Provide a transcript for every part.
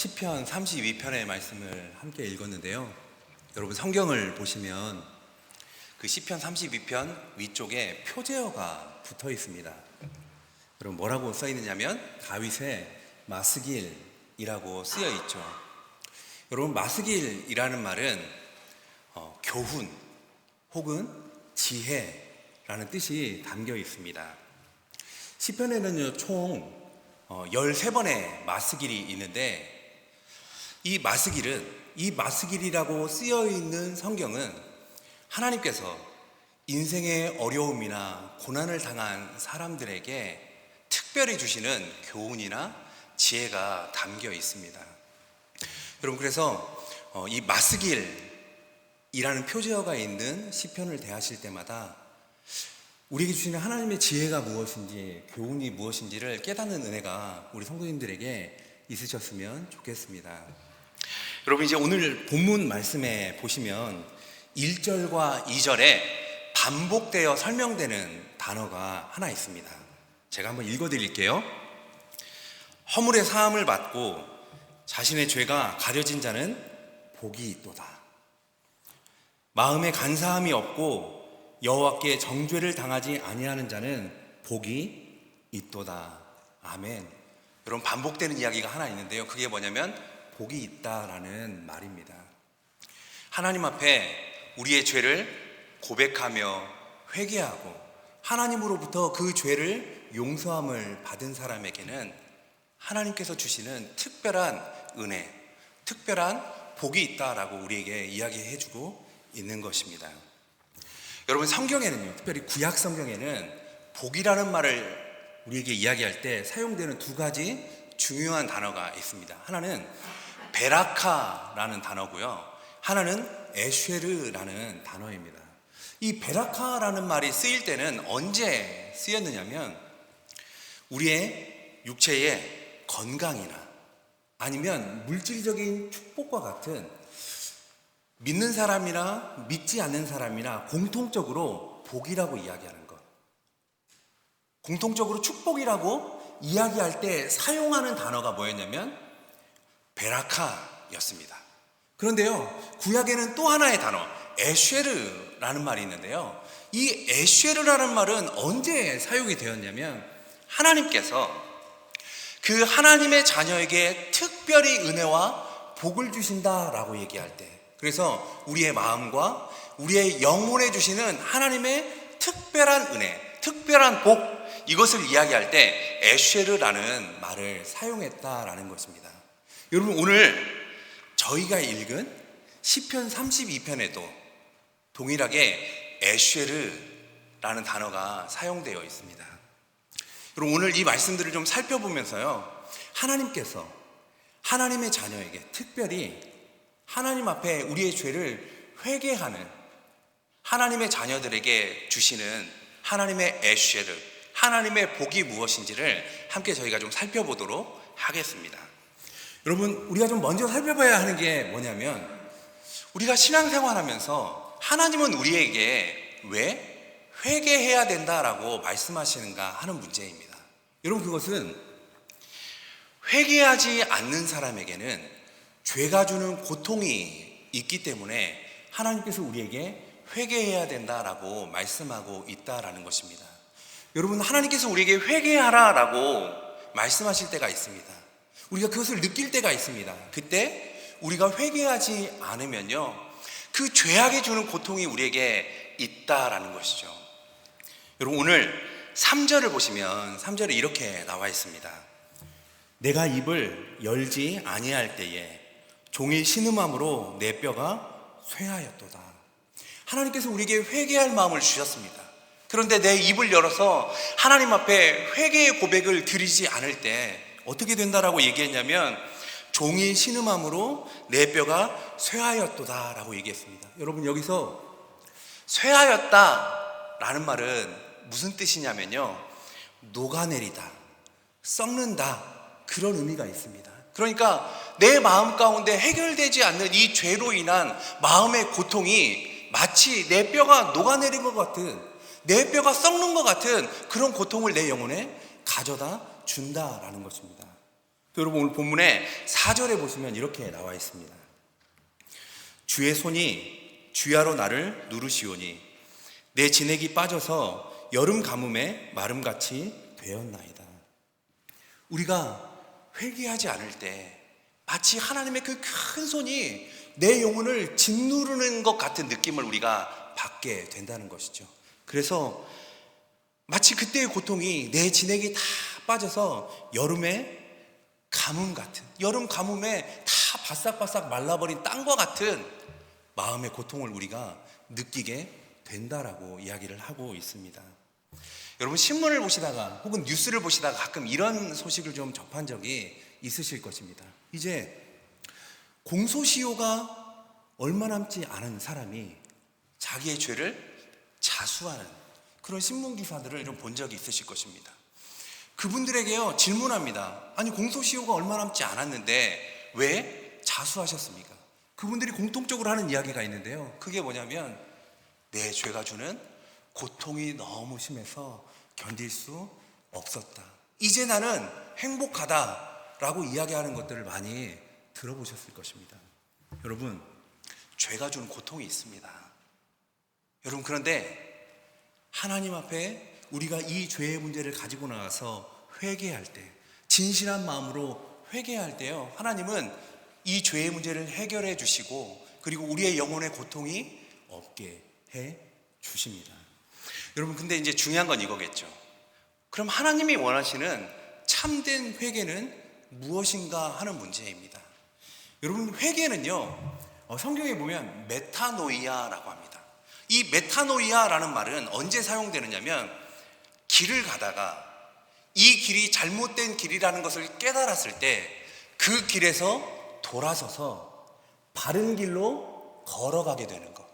시편 32편의 말씀을 함께 읽었는데요. 여러분 성경을 보시면 그 시편 32편 위쪽에 표제어가 붙어 있습니다. 여러분 뭐라고 써 있느냐면 다윗의 마스길이라고 쓰여 있죠. 여러분 마스길이라는 말은 교훈 혹은 지혜라는 뜻이 담겨 있습니다. 시편에는요 총 13번의 마스길이 있는데 이 마스길이라고 쓰여 있는 성경은 하나님께서 인생의 어려움이나 고난을 당한 사람들에게 특별히 주시는 교훈이나 지혜가 담겨 있습니다. 여러분 그래서 이 마스길이라는 표제어가 있는 시편을 대하실 때마다 우리에게 주시는 하나님의 지혜가 무엇인지, 교훈이 무엇인지를 깨닫는 은혜가 우리 성도님들에게 있으셨으면 좋겠습니다. 여러분 이제 오늘 본문 말씀에 보시면 1절과 2절에 반복되어 설명되는 단어가 하나 있습니다. 제가 한번 읽어드릴게요. 허물의 사함을 받고 자신의 죄가 가려진 자는 복이 있도다. 마음에 간사함이 없고 여호와께 정죄를 당하지 아니하는 자는 복이 있도다. 아멘. 여러분 반복되는 이야기가 하나 있는데요. 그게 뭐냐면 복이 있다라는 말입니다. 하나님 앞에 우리의 죄를 고백하며 회개하고 하나님으로부터 그 죄를 용서함을 받은 사람에게는 하나님께서 주시는 특별한 은혜, 특별한 복이 있다라고 우리에게 이야기해주고 있는 것입니다. 여러분 성경에는요, 특별히 구약 성경에는 복이라는 말을 우리에게 이야기할 때 사용되는 두 가지 중요한 단어가 있습니다. 하나는 베라카라는 단어고요, 하나는 에쉐르라는 단어입니다. 이 베라카라는 말이 쓰일 때는 언제 쓰였느냐면 우리의 육체의 건강이나 아니면 물질적인 축복과 같은 믿는 사람이나 믿지 않는 사람이나 공통적으로 복이라고 이야기하는 것, 공통적으로 축복이라고 이야기할 때 사용하는 단어가 뭐였냐면 베라카였습니다. 그런데요 구약에는 또 하나의 단어 에쉐르라는 말이 있는데요, 이 에쉐르라는 말은 언제 사용이 되었냐면 하나님께서 그 하나님의 자녀에게 특별히 은혜와 복을 주신다라고 얘기할 때, 그래서 우리의 마음과 우리의 영혼에 주시는 하나님의 특별한 은혜, 특별한 복, 이것을 이야기할 때 에쉐르라는 말을 사용했다라는 것입니다. 여러분 오늘 저희가 읽은 시편 32편에도 동일하게 에쉐르라는 단어가 사용되어 있습니다. 여러분 오늘 이 말씀들을 좀 살펴보면서요, 하나님께서 하나님의 자녀에게 특별히 하나님 앞에 우리의 죄를 회개하는 하나님의 자녀들에게 주시는 하나님의 에쉐르, 하나님의 복이 무엇인지를 함께 저희가 좀 살펴보도록 하겠습니다. 여러분 우리가 좀 먼저 살펴봐야 하는 게 뭐냐면 우리가 신앙생활하면서 하나님은 우리에게 왜 회개해야 된다라고 말씀하시는가 하는 문제입니다. 여러분 그것은 회개하지 않는 사람에게는 죄가 주는 고통이 있기 때문에 하나님께서 우리에게 회개해야 된다라고 말씀하고 있다라는 것입니다. 여러분 하나님께서 우리에게 회개하라라고 말씀하실 때가 있습니다. 우리가 그것을 느낄 때가 있습니다. 그때 우리가 회개하지 않으면요 그 죄악이 주는 고통이 우리에게 있다라는 것이죠. 여러분 오늘 3절을 보시면 3절에 이렇게 나와 있습니다. 내가 입을 열지 아니할 때에 종일 신음함으로 내 뼈가 쇠하였도다. 하나님께서 우리에게 회개할 마음을 주셨습니다. 그런데 내 입을 열어서 하나님 앞에 회개의 고백을 드리지 않을 때 어떻게 된다라고 얘기했냐면 종일 신음함으로 내 뼈가 쇠하였도다 라고 얘기했습니다. 여러분 여기서 쇠하였다라는 말은 무슨 뜻이냐면요, 녹아내리다, 썩는다, 그런 의미가 있습니다. 그러니까 내 마음 가운데 해결되지 않는 이 죄로 인한 마음의 고통이 마치 내 뼈가 녹아내린 것 같은, 내 뼈가 썩는 것 같은 그런 고통을 내 영혼에 가져다 준다라는 것입니다. 여러분 오늘 본문에 4절에 보시면 이렇게 나와 있습니다. 주의 손이 주야로 나를 누르시오니 내 진액이 빠져서 여름 가뭄에 마름같이 되었나이다. 우리가 회개하지 않을 때 마치 하나님의 그 큰 손이 내 영혼을 짓누르는 것 같은 느낌을 우리가 받게 된다는 것이죠. 그래서 마치 그때의 고통이 내 진액이 다 빠져서 여름의 가뭄 같은, 여름 가뭄에 다 바싹바싹 말라버린 땅과 같은 마음의 고통을 우리가 느끼게 된다라고 이야기를 하고 있습니다. 여러분 신문을 보시다가 혹은 뉴스를 보시다가 가끔 이런 소식을 좀 접한 적이 있으실 것입니다. 이제 공소시효가 얼마 남지 않은 사람이 자기의 죄를 자수하는 그런 신문 기사들을 좀 본 적이 있으실 것입니다. 그분들에게요 질문합니다. 아니 공소시효가 얼마 남지 않았는데 왜 자수하셨습니까? 그분들이 공통적으로 하는 이야기가 있는데요. 그게 뭐냐면 내 죄가 주는 고통이 너무 심해서 견딜 수 없었다. 이제 나는 행복하다라고 이야기하는 것들을 많이 들어보셨을 것입니다. 여러분 죄가 주는 고통이 있습니다. 여러분 그런데 하나님 앞에 우리가 이 죄의 문제를 가지고 나가서 회개할 때, 진실한 마음으로 회개할 때요, 하나님은 이 죄의 문제를 해결해 주시고 그리고 우리의 영혼의 고통이 없게 해 주십니다. 여러분 근데 이제 중요한 건 이거겠죠. 그럼 하나님이 원하시는 참된 회개는 무엇인가 하는 문제입니다. 여러분 회개는요 성경에 보면 메타노이아라고 합니다. 이 메타노이아라는 말은 언제 사용되느냐면 길을 가다가 이 길이 잘못된 길이라는 것을 깨달았을 때 그 길에서 돌아서서 바른 길로 걸어가게 되는 것.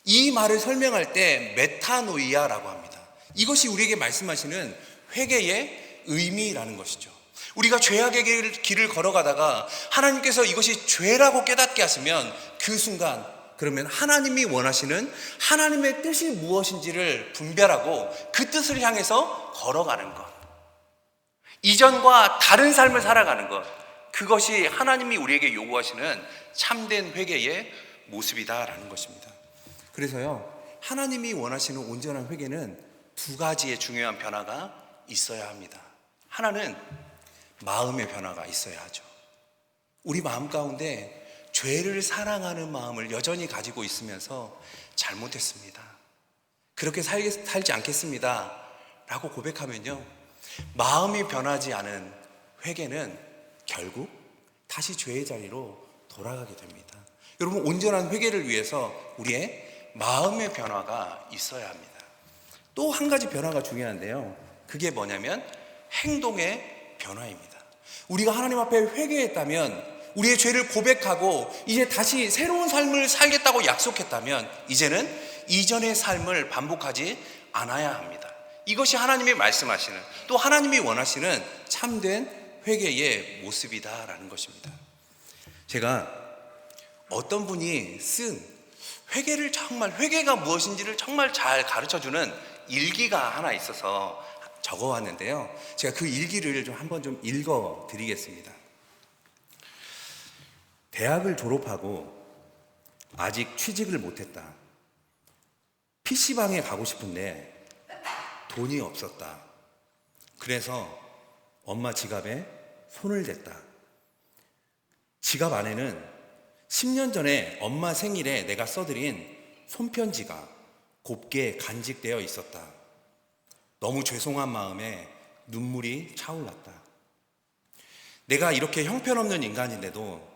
이 말을 설명할 때 메타노이아라고 합니다. 이것이 우리에게 말씀하시는 회개의 의미라는 것이죠. 우리가 죄악의 길을 걸어가다가 하나님께서 이것이 죄라고 깨닫게 하시면 그 순간 그러면 하나님이 원하시는 하나님의 뜻이 무엇인지를 분별하고 그 뜻을 향해서 걸어가는 것, 이전과 다른 삶을 살아가는 것, 그것이 하나님이 우리에게 요구하시는 참된 회개의 모습이다라는 것입니다. 그래서요 하나님이 원하시는 온전한 회개는 두 가지의 중요한 변화가 있어야 합니다. 하나는 마음의 변화가 있어야 하죠. 우리 마음 가운데 죄를 사랑하는 마음을 여전히 가지고 있으면서 잘못했습니다, 그렇게 살지 않겠습니다 라고 고백하면요 마음이 변하지 않은 회개는 결국 다시 죄의 자리로 돌아가게 됩니다. 여러분 온전한 회개를 위해서 우리의 마음의 변화가 있어야 합니다. 또 한 가지 변화가 중요한데요, 그게 뭐냐면 행동의 변화입니다. 우리가 하나님 앞에 회개했다면, 우리의 죄를 고백하고 이제 다시 새로운 삶을 살겠다고 약속했다면 이제는 이전의 삶을 반복하지 않아야 합니다. 이것이 하나님이 말씀하시는, 또 하나님이 원하시는 참된 회개의 모습이다라는 것입니다. 제가 어떤 분이 쓴 회개가 무엇인지를 정말 잘 가르쳐주는 일기가 하나 있어서 적어왔는데요, 제가 그 일기를 한번 좀 읽어드리겠습니다. 대학을 졸업하고 아직 취직을 못했다. PC방에 가고 싶은데 돈이 없었다. 그래서 엄마 지갑에 손을 댔다. 지갑 안에는 10년 전에 엄마 생일에 내가 써드린 손편지가 곱게 간직되어 있었다. 너무 죄송한 마음에 눈물이 차올랐다. 내가 이렇게 형편없는 인간인데도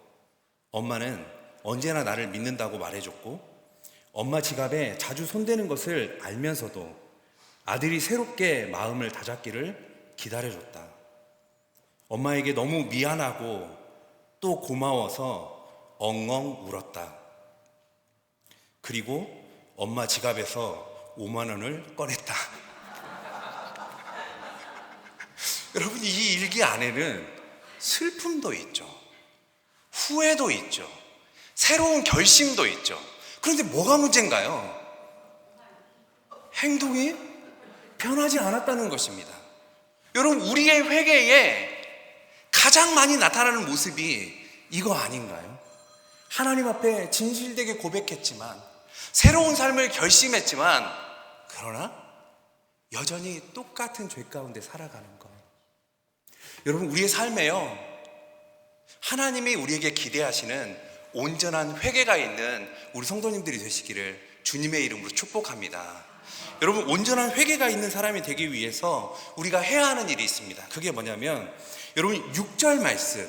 엄마는 언제나 나를 믿는다고 말해줬고, 엄마 지갑에 자주 손대는 것을 알면서도 아들이 새롭게 마음을 다잡기를 기다려줬다. 엄마에게 너무 미안하고 또 고마워서 엉엉 울었다. 그리고 엄마 지갑에서 5만 원을 꺼냈다. 여러분 이 일기 안에는 슬픔도 있죠, 후회도 있죠, 새로운 결심도 있죠. 그런데 뭐가 문제인가요? 행동이 변하지 않았다는 것입니다. 여러분 우리의 회개에 가장 많이 나타나는 모습이 이거 아닌가요? 하나님 앞에 진실되게 고백했지만, 새로운 삶을 결심했지만, 그러나 여전히 똑같은 죄 가운데 살아가는 것. 여러분, 우리의 삶에요, 하나님이 우리에게 기대하시는 온전한 회개가 있는 우리 성도님들이 되시기를 주님의 이름으로 축복합니다. 여러분, 온전한 회개가 있는 사람이 되기 위해서 우리가 해야 하는 일이 있습니다. 그게 뭐냐면, 여러분 6절 말씀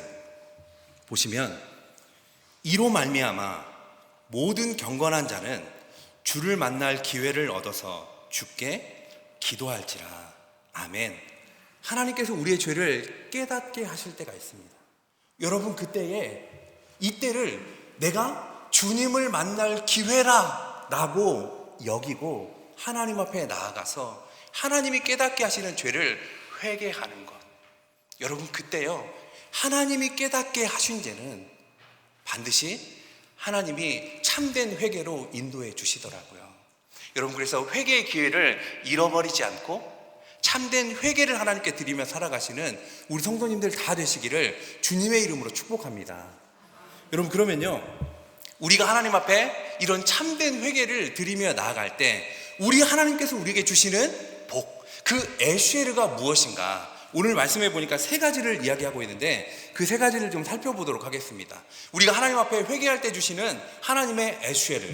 보시면, 이로 말미암아 모든 경건한 자는 주를 만날 기회를 얻어서 주께 기도할지라. 아멘. 하나님께서 우리의 죄를 깨닫게 하실 때가 있습니다. 여러분, 이때를 내가 주님을 만날 기회라 라고 여기고 하나님 앞에 나아가서 하나님이 깨닫게 하시는 죄를 회개하는 것. 여러분, 그때요, 하나님이 깨닫게 하신 죄는 반드시 하나님이 참된 회개로 인도해 주시더라고요. 여러분, 그래서 회개의 기회를 잃어버리지 않고 참된 회개를 하나님께 드리며 살아가시는 우리 성도님들 다 되시기를 주님의 이름으로 축복합니다. 여러분, 그러면요, 우리가 하나님 앞에 이런 참된 회개를 드리며 나아갈 때 우리 하나님께서 우리에게 주시는 복, 그 에쉐르가 무엇인가? 오늘 말씀해 보니까 세 가지를 이야기하고 있는데 그 세 가지를 좀 살펴보도록 하겠습니다. 우리가 하나님 앞에 회개할 때 주시는 하나님의 에쉐르,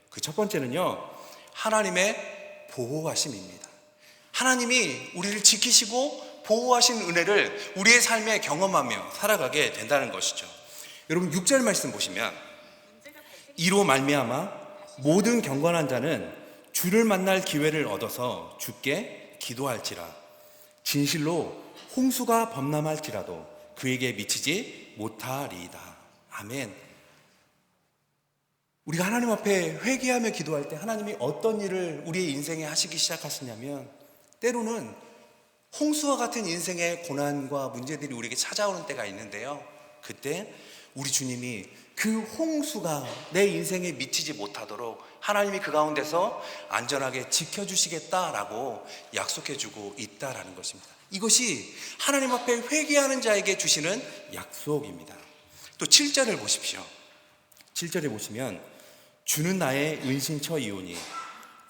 그 첫 번째는요, 하나님의 보호하심입니다. 하나님이 우리를 지키시고 보호하신 은혜를 우리의 삶에 경험하며 살아가게 된다는 것이죠. 여러분, 6절 말씀 보시면, 이로 말미암아 모든 경건한 자는 주를 만날 기회를 얻어서 주께 기도할지라. 진실로 홍수가 범람할지라도 그에게 미치지 못하리이다. 아멘. 우리가 하나님 앞에 회개하며 기도할 때 하나님이 어떤 일을 우리의 인생에 하시기 시작하시냐면, 때로는 홍수와 같은 인생의 고난과 문제들이 우리에게 찾아오는 때가 있는데요, 그때 우리 주님이 그 홍수가 내 인생에 미치지 못하도록 하나님이 그 가운데서 안전하게 지켜주시겠다라고 약속해주고 있다라는 것입니다. 이것이 하나님 앞에 회개하는 자에게 주시는 약속입니다. 또 7절을 보십시오. 7절에 보시면, 주는 나의 은신처이오니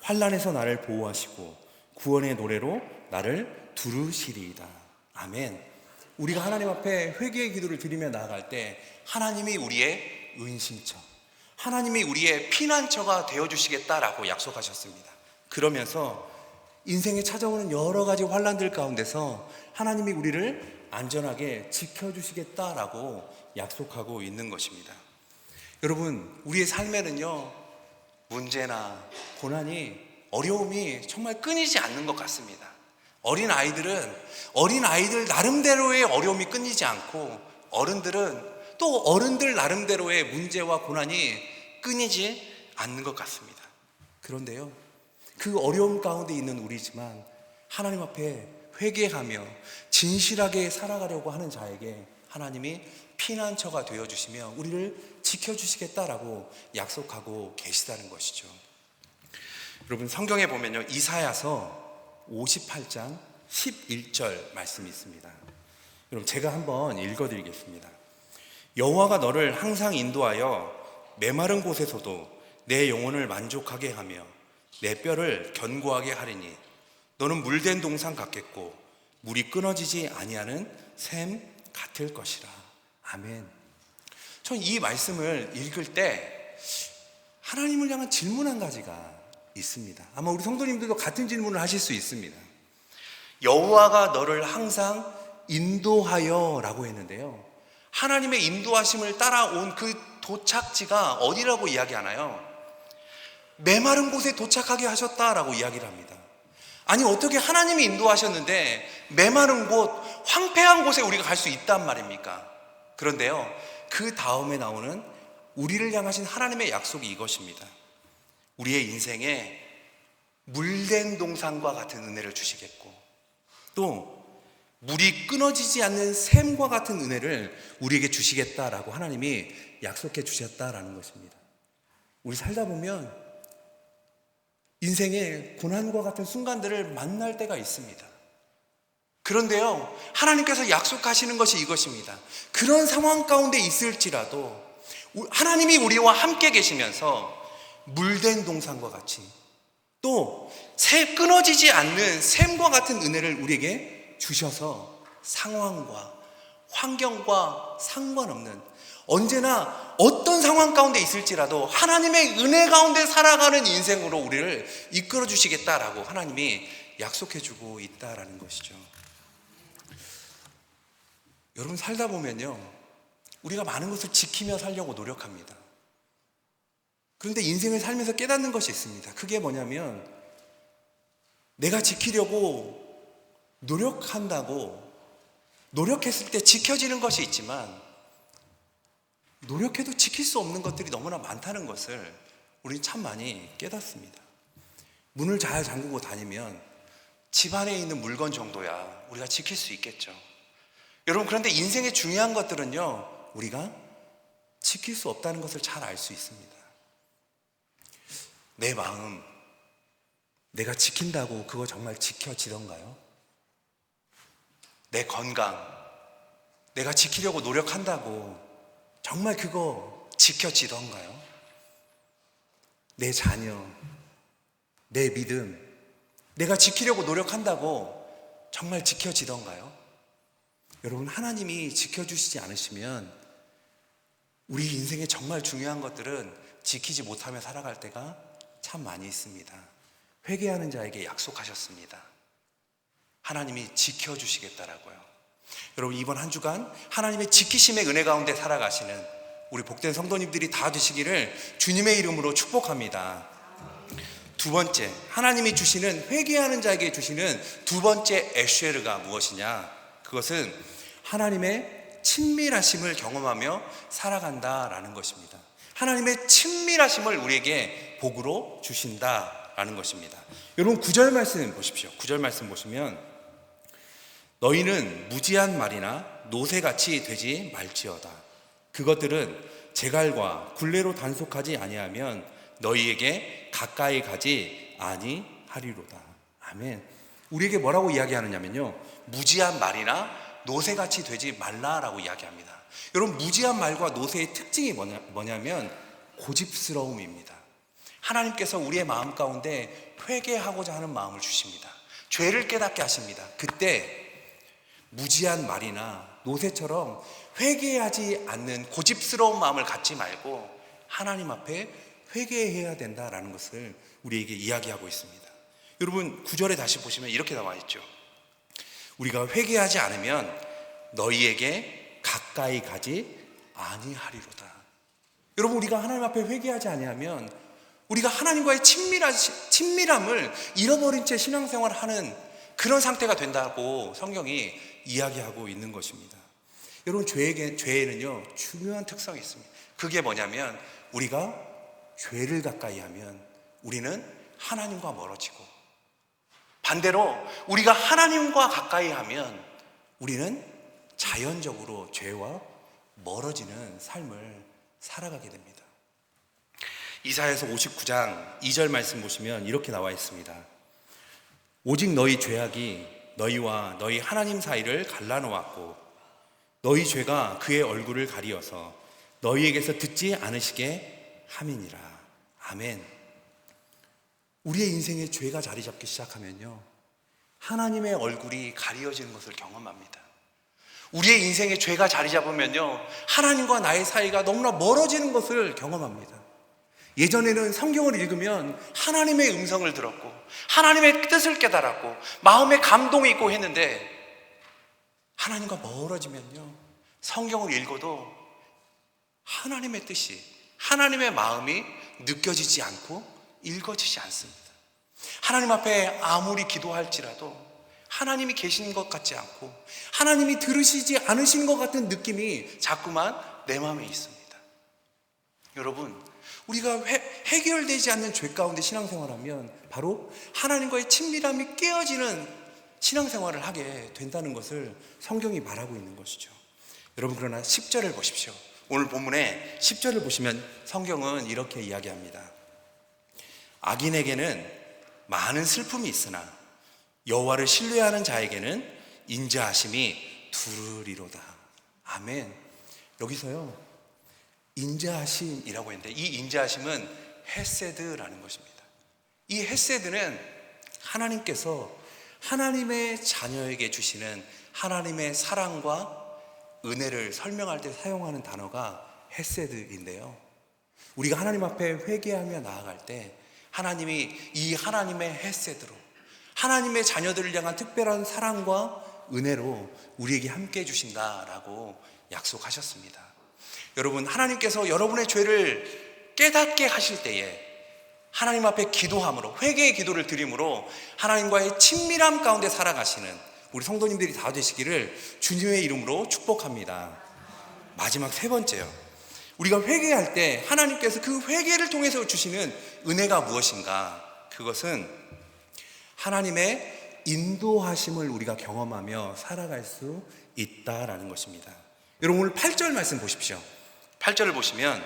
환난에서 나를 보호하시고 구원의 노래로 나를 두르시리이다. 아멘. 우리가 하나님 앞에 회개의 기도를 드리며 나아갈 때 하나님이 우리의 은신처, 하나님이 우리의 피난처가 되어주시겠다라고 약속하셨습니다. 그러면서 인생에 찾아오는 여러 가지 환난들 가운데서 하나님이 우리를 안전하게 지켜주시겠다라고 약속하고 있는 것입니다. 여러분, 우리의 삶에는요, 문제나 고난이, 어려움이 정말 끊이지 않는 것 같습니다. 어린 아이들 나름대로의 어려움이 끊이지 않고, 어른들은 또 어른들 나름대로의 문제와 고난이 끊이지 않는 것 같습니다. 그런데요, 그 어려움 가운데 있는 우리지만 하나님 앞에 회개하며 진실하게 살아가려고 하는 자에게 하나님이 피난처가 되어주시며 우리를 지켜주시겠다라고 약속하고 계시다는 것이죠. 여러분, 성경에 보면요, 이사야서 58장 11절 말씀이 있습니다. 여러분, 제가 한번 읽어드리겠습니다. 여호와가 너를 항상 인도하여 메마른 곳에서도 내 영혼을 만족하게 하며 내 뼈를 견고하게 하리니 너는 물된 동산 같겠고 물이 끊어지지 아니하는 샘 같을 것이라. 아멘. 전 이 말씀을 읽을 때 하나님을 향한 질문 한 가지가 있습니다. 아마 우리 성도님들도 같은 질문을 하실 수 있습니다. 여호와가 너를 항상 인도하여 라고 했는데요, 하나님의 인도하심을 따라온 그 도착지가 어디라고 이야기하나요? 메마른 곳에 도착하게 하셨다라고 이야기를 합니다. 아니, 어떻게 하나님이 인도하셨는데 메마른 곳, 황폐한 곳에 우리가 갈 수 있단 말입니까? 그런데요, 그 다음에 나오는 우리를 향하신 하나님의 약속이 이것입니다. 우리의 인생에 물된 동산과 같은 은혜를 주시겠고, 또 물이 끊어지지 않는 샘과 같은 은혜를 우리에게 주시겠다라고 하나님이 약속해 주셨다라는 것입니다. 우리 살다 보면 인생의 고난과 같은 순간들을 만날 때가 있습니다. 그런데요, 하나님께서 약속하시는 것이 이것입니다. 그런 상황 가운데 있을지라도 하나님이 우리와 함께 계시면서 물된 동산과 같이 또 끊어지지 않는 샘과 같은 은혜를 우리에게 주셔서 상황과 환경과 상관없는 언제나 어떤 상황 가운데 있을지라도 하나님의 은혜 가운데 살아가는 인생으로 우리를 이끌어 주시겠다라고 하나님이 약속해 주고 있다라는 것이죠. 여러분, 살다 보면요, 우리가 많은 것을 지키며 살려고 노력합니다. 그런데 인생을 살면서 깨닫는 것이 있습니다. 그게 뭐냐면 내가 지키려고 노력한다고 노력했을 때 지켜지는 것이 있지만 노력해도 지킬 수 없는 것들이 너무나 많다는 것을 우리는 참 많이 깨닫습니다. 문을 잘 잠그고 다니면 집 안에 있는 물건 정도야 우리가 지킬 수 있겠죠. 여러분, 그런데 인생의 중요한 것들은요, 우리가 지킬 수 없다는 것을 잘 알 수 있습니다. 내 마음, 내가 지킨다고 그거 정말 지켜지던가요? 내 건강, 내가 지키려고 노력한다고 정말 그거 지켜지던가요? 내 자녀, 내 믿음, 내가 지키려고 노력한다고 정말 지켜지던가요? 여러분, 하나님이 지켜주시지 않으시면 우리 인생에 정말 중요한 것들은 지키지 못하며 살아갈 때가 참 많이 있습니다. 회개하는 자에게 약속하셨습니다. 하나님이 지켜주시겠다라고요. 여러분, 이번 한 주간 하나님의 지키심의 은혜 가운데 살아가시는 우리 복된 성도님들이 다 되시기를 주님의 이름으로 축복합니다. 두 번째, 하나님이 주시는, 회개하는 자에게 주시는 두 번째 에쉐르가 무엇이냐? 그것은 하나님의 친밀하심을 경험하며 살아간다라는 것입니다. 하나님의 친밀하심을 우리에게 복으로 주신다라는 것입니다. 여러분, 9절 말씀 보십시오. 9절 말씀 보시면 너희는 무지한 말이나 노새같이 되지 말지어다. 그것들은 제갈과 굴레로 단속하지 아니하면 너희에게 가까이 가지 아니하리로다. 아멘. 우리에게 뭐라고 이야기하느냐면요, 무지한 말이나 노새같이 되지 말라라고 이야기합니다. 여러분, 무지한 말과 노새의 특징이 뭐냐면 고집스러움입니다. 하나님께서 우리의 마음 가운데 회개하고자 하는 마음을 주십니다. 죄를 깨닫게 하십니다. 그때 무지한 말이나 노새처럼 회개하지 않는 고집스러운 마음을 갖지 말고 하나님 앞에 회개해야 된다라는 것을 우리에게 이야기하고 있습니다. 여러분, 9절에 다시 보시면 이렇게 나와 있죠. 우리가 회개하지 않으면 너희에게 가까이 가지 아니하리로다. 여러분, 우리가 하나님 앞에 회개하지 아니하면 우리가 하나님과의 친밀함을 잃어버린 채 신앙생활을 하는 그런 상태가 된다고 성경이 이야기하고 있는 것입니다. 여러분, 죄에는요 중요한 특성이 있습니다. 그게 뭐냐면 우리가 죄를 가까이 하면 우리는 하나님과 멀어지고, 반대로 우리가 하나님과 가까이 하면 우리는 자연적으로 죄와 멀어지는 삶을 살아가게 됩니다. 이사야서 59장 2절 말씀 보시면 이렇게 나와 있습니다. 오직 너희 죄악이 너희와 너희 하나님 사이를 갈라놓았고 너희 죄가 그의 얼굴을 가리어서 너희에게서 듣지 않으시게 함이니라. 아멘. 우리의 인생에 죄가 자리 잡기 시작하면요, 하나님의 얼굴이 가리어지는 것을 경험합니다. 우리의 인생에 죄가 자리 잡으면요, 하나님과 나의 사이가 너무나 멀어지는 것을 경험합니다. 예전에는 성경을 읽으면 하나님의 음성을 들었고 하나님의 뜻을 깨달았고 마음에 감동이 있고 했는데, 하나님과 멀어지면요, 성경을 읽어도 하나님의 뜻이, 하나님의 마음이 느껴지지 않고 읽어지지 않습니다. 하나님 앞에 아무리 기도할지라도 하나님이 계신 것 같지 않고 하나님이 들으시지 않으신 것 같은 느낌이 자꾸만 내 마음에 있습니다. 여러분, 우리가 해결되지 않는 죄 가운데 신앙생활하면 바로 하나님과의 친밀함이 깨어지는 신앙생활을 하게 된다는 것을 성경이 말하고 있는 것이죠. 여러분, 그러나 10절을 보십시오. 오늘 본문에 10절을 보시면 성경은 이렇게 이야기합니다. 악인에게는 많은 슬픔이 있으나 여호와를 신뢰하는 자에게는 인자하심이 두르리로다. 아멘. 여기서요, 인자하심이라고 했는데 이 인자하심은 헤세드라는 것입니다. 이 헤세드는 하나님께서 하나님의 자녀에게 주시는 하나님의 사랑과 은혜를 설명할 때 사용하는 단어가 헤세드인데요, 우리가 하나님 앞에 회개하며 나아갈 때 하나님이 이 하나님의 헤세드로 하나님의 자녀들을 향한 특별한 사랑과 은혜로 우리에게 함께 해주신다라고 약속하셨습니다. 여러분, 하나님께서 여러분의 죄를 깨닫게 하실 때에 하나님 앞에 기도함으로, 회개의 기도를 드림으로 하나님과의 친밀함 가운데 살아가시는 우리 성도님들이 다 되시기를 주님의 이름으로 축복합니다. 마지막 세 번째요, 우리가 회개할 때 하나님께서 그 회개를 통해서 주시는 은혜가 무엇인가? 그것은 하나님의 인도하심을 우리가 경험하며 살아갈 수 있다라는 것입니다. 여러분, 오늘 8절 말씀 보십시오. 8절을 보시면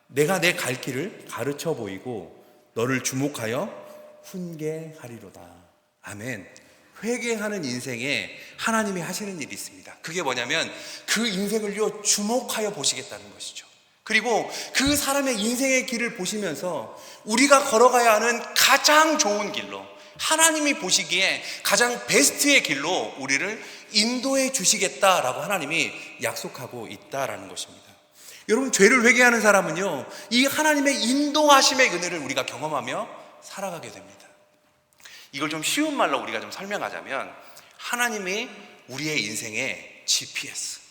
내가 내 갈 길을 가르쳐 보이고 너를 주목하여 훈계하리로다. 아멘. 회개하는 인생에 하나님이 하시는 일이 있습니다. 그게 뭐냐면 그 인생을요 주목하여 보시겠다는 것이죠. 그리고 그 사람의 인생의 길을 보시면서 우리가 걸어가야 하는 가장 좋은 길로, 하나님이 보시기에 가장 베스트의 길로 우리를 인도해 주시겠다라고 하나님이 약속하고 있다라는 것입니다. 여러분, 죄를 회개하는 사람은요 이 하나님의 인도하심의 은혜를 우리가 경험하며 살아가게 됩니다. 이걸 좀 쉬운 말로 우리가 좀 설명하자면 하나님이 우리의 인생의 GPS,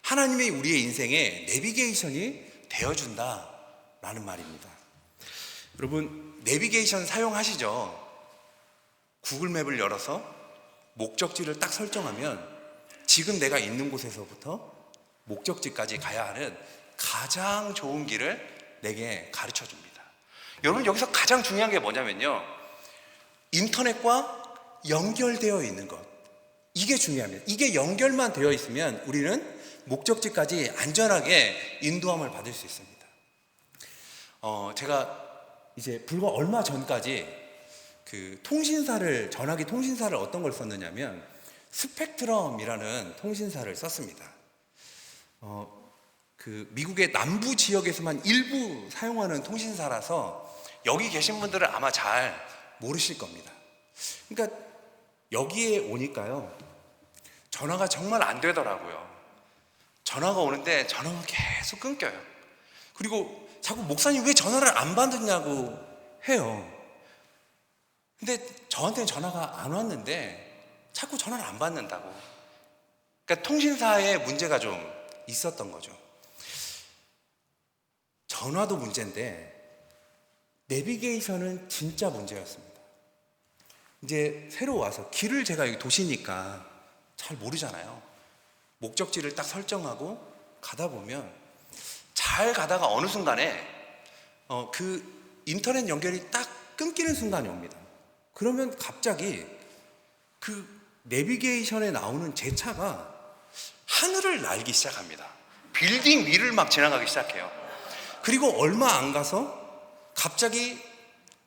하나님이 우리의 인생의 내비게이션이 되어준다라는 말입니다. 여러분, 내비게이션 사용하시죠? 구글맵을 열어서 목적지를 딱 설정하면 지금 내가 있는 곳에서부터 목적지까지 가야 하는 가장 좋은 길을 내게 가르쳐 줍니다. 여러분, 여기서 가장 중요한 게 뭐냐면요, 인터넷과 연결되어 있는 것, 이게 중요합니다. 이게 연결만 되어 있으면 우리는 목적지까지 안전하게 인도함을 받을 수 있습니다. 제가 이제 불과 얼마 전까지 그 전화기 통신사를 어떤 걸 썼느냐면 스펙트럼이라는 통신사를 썼습니다. 그 미국의 남부 지역에서만 일부 사용하는 통신사라서 여기 계신 분들은 아마 잘 모르실 겁니다. 그러니까 여기에 오니까요 전화가 정말 안 되더라고요. 전화가 오는데 전화가 계속 끊겨요. 그리고 자꾸 목사님 왜 전화를 안 받느냐고 해요. 근데 저한테는 전화가 안 왔는데 자꾸 전화를 안 받는다고. 그러니까 통신사에 문제가 좀 있었던 거죠. 전화도 문제인데 내비게이션은 진짜 문제였습니다. 이제 새로 와서 길을 제가 여기 도시니까 잘 모르잖아요. 목적지를 딱 설정하고 가다 보면 잘 가다가 어느 순간에 그 인터넷 연결이 딱 끊기는 순간이 옵니다. 그러면 갑자기 그 내비게이션에 나오는 제 차가 하늘을 날기 시작합니다. 빌딩 위를 막 지나가기 시작해요. 그리고 얼마 안 가서 갑자기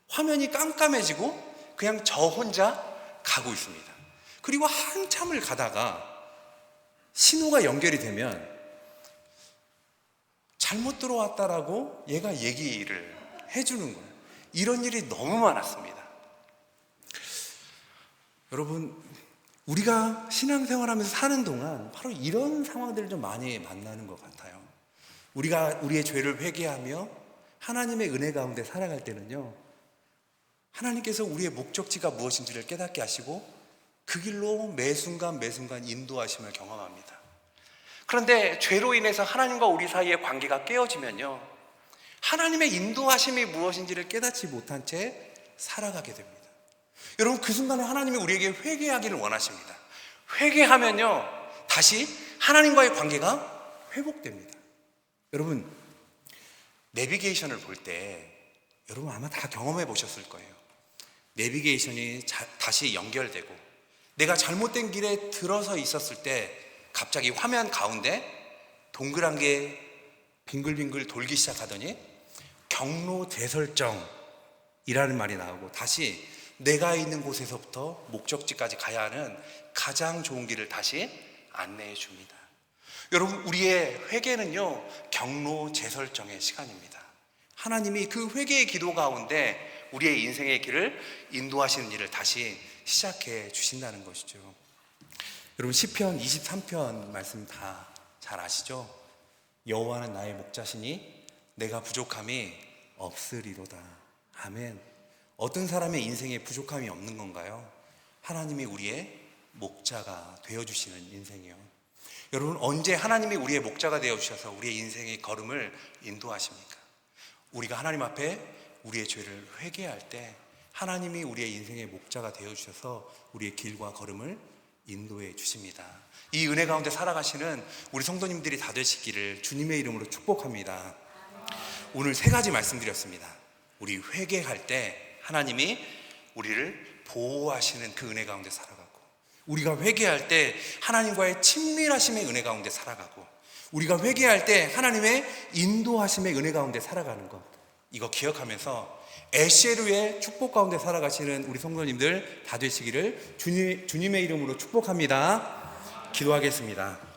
화면이 깜깜해지고 그냥 저 혼자 가고 있습니다. 그리고 한참을 가다가 신호가 연결이 되면 잘못 들어왔다라고 얘가 얘기를 해주는 거예요. 이런 일이 너무 많았습니다. 여러분, 우리가 신앙생활하면서 사는 동안 바로 이런 상황들을 좀 많이 만나는 것 같아요. 우리가 우리의 죄를 회개하며 하나님의 은혜 가운데 살아갈 때는요, 하나님께서 우리의 목적지가 무엇인지를 깨닫게 하시고 그 길로 매 순간 인도하심을 경험합니다. 그런데 죄로 인해서 하나님과 우리 사이의 관계가 깨어지면요, 하나님의 인도하심이 무엇인지를 깨닫지 못한 채 살아가게 됩니다. 여러분, 그 순간에 하나님이 우리에게 회개하기를 원하십니다. 회개하면요 다시 하나님과의 관계가 회복됩니다. 여러분, 내비게이션을 볼 때 여러분 아마 다 경험해 보셨을 거예요. 내비게이션이 다시 연결되고 내가 잘못된 길에 들어서 있었을 때 갑자기 화면 가운데 동그란 게 빙글빙글 돌기 시작하더니 경로 재설정이라는 말이 나오고 다시 내가 있는 곳에서부터 목적지까지 가야 하는 가장 좋은 길을 다시 안내해 줍니다. 여러분, 우리의 회개는요, 경로 재설정의 시간입니다. 하나님이 그 회개의 기도 가운데 우리의 인생의 길을 인도하시는 일을 다시 시작해 주신다는 것이죠. 여러분, 시편 23편 말씀 다 잘 아시죠? 여호와는 나의 목자시니 내가 부족함이 없으리로다. 아멘. 어떤 사람의 인생에 부족함이 없는 건가요? 하나님이 우리의 목자가 되어주시는 인생이요. 여러분, 언제 하나님이 우리의 목자가 되어주셔서 우리의 인생의 걸음을 인도하십니까? 우리가 하나님 앞에 우리의 죄를 회개할 때 하나님이 우리의 인생의 목자가 되어주셔서 우리의 길과 걸음을 인도해 주십니다. 이 은혜 가운데 살아가시는 우리 성도님들이 다 되시기를 주님의 이름으로 축복합니다. 오늘 3가지 말씀드렸습니다. 우리 회개할 때 하나님이 우리를 보호하시는 그 은혜 가운데 살아가고, 우리가 회개할 때 하나님과의 친밀하심의 은혜 가운데 살아가고, 우리가 회개할 때 하나님의 인도하심의 은혜 가운데 살아가는 것, 이거 기억하면서 에쉐루의 축복 가운데 살아가시는 우리 성도님들 다 되시기를 주님의 이름으로 축복합니다. 기도하겠습니다.